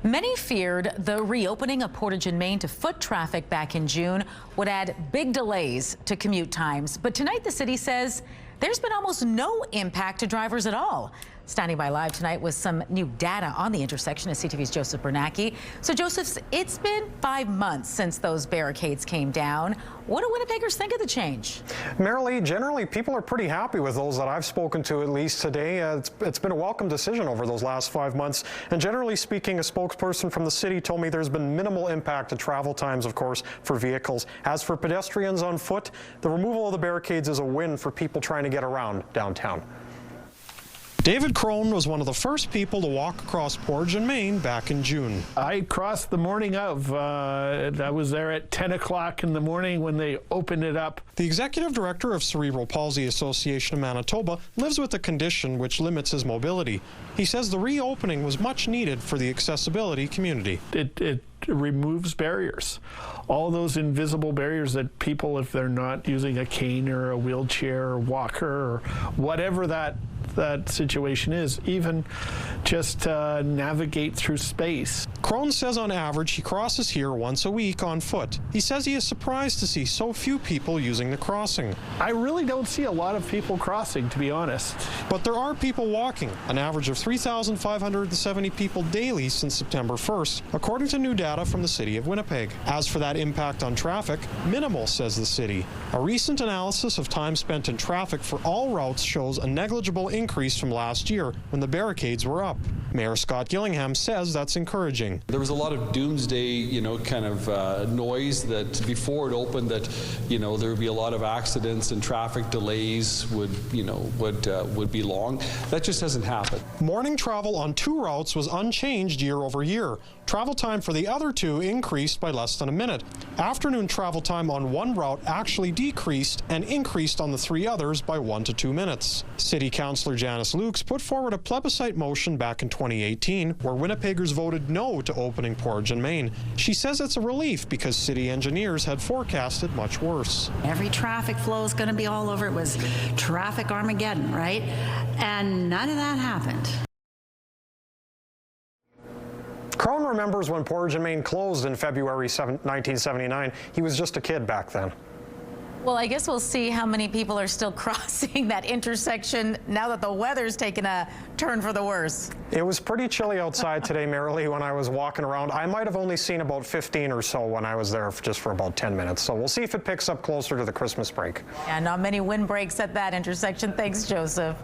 Many feared the reopening of Portage and Main to foot traffic back in June would add big delays to commute times. But tonight the city says there's been almost no impact to drivers at all. Standing by live tonight with some new data on the intersection is CTV's Joseph Bernacki. So Joseph, it's been 5 months since those barricades came down. What do Winnipeggers think of the change? Marilee, generally people are pretty happy with those that I've spoken to, at least today. It's been a welcome decision over those last 5 months. And generally speaking, a spokesperson from the city told me there's been minimal impact to travel times, of course, for vehicles. As for pedestrians on foot, the removal of the barricades is a win for people trying to get around downtown. David Crone was one of the first people to walk across Portage and Main back in June. I crossed the morning of. I was there at 10 o'clock in the morning when they opened it up. The executive director of Cerebral Palsy Association of Manitoba lives with a condition which limits his mobility. He says the reopening was much needed for the accessibility community. It removes barriers. All those invisible barriers that people, if they're not using a cane or a wheelchair or walker or whatever that situation is, even just navigate through space. Crone says on average he crosses here once a week on foot. He says he is surprised to see so few people using the crossing. I really don't see a lot of people crossing, to be honest. But there are people walking, an average of 3,570 people daily since September 1st, according to new data from the City of Winnipeg. As for that impact on traffic, minimal, says the city. A recent analysis of time spent in traffic for all routes shows a negligible increase from last year when the barricades were up. Mayor Scott Gillingham says that's encouraging. There was a lot of doomsday, kind of noise that before it opened that, there would be a lot of accidents and traffic delays would be long. That just hasn't happened. Morning travel on 2 routes was unchanged year over year. Travel time for the other 2 increased by less than a minute. Afternoon travel time on 1 route actually decreased and increased on the 3 others by 1 to 2 minutes. City Councillor Janice Lukes put forward a plebiscite motion back in 2018 where Winnipeggers voted no to opening Portage and Main. She says it's a relief because city engineers had forecasted much worse. Every traffic flow is going to be all over. It was traffic Armageddon, right? And none of that happened. Crone remembers when Portage and Main closed in February 1979. He was just a kid back then. Well, I guess we'll see how many people are still crossing that intersection now that the weather's taken a turn for the worse. It was pretty chilly outside today, Marilee, when I was walking around. I might have only seen about 15 or so when I was there just for about 10 minutes. So we'll see if it picks up closer to the Christmas break. Yeah, not many windbreaks at that intersection. Thanks, Joseph.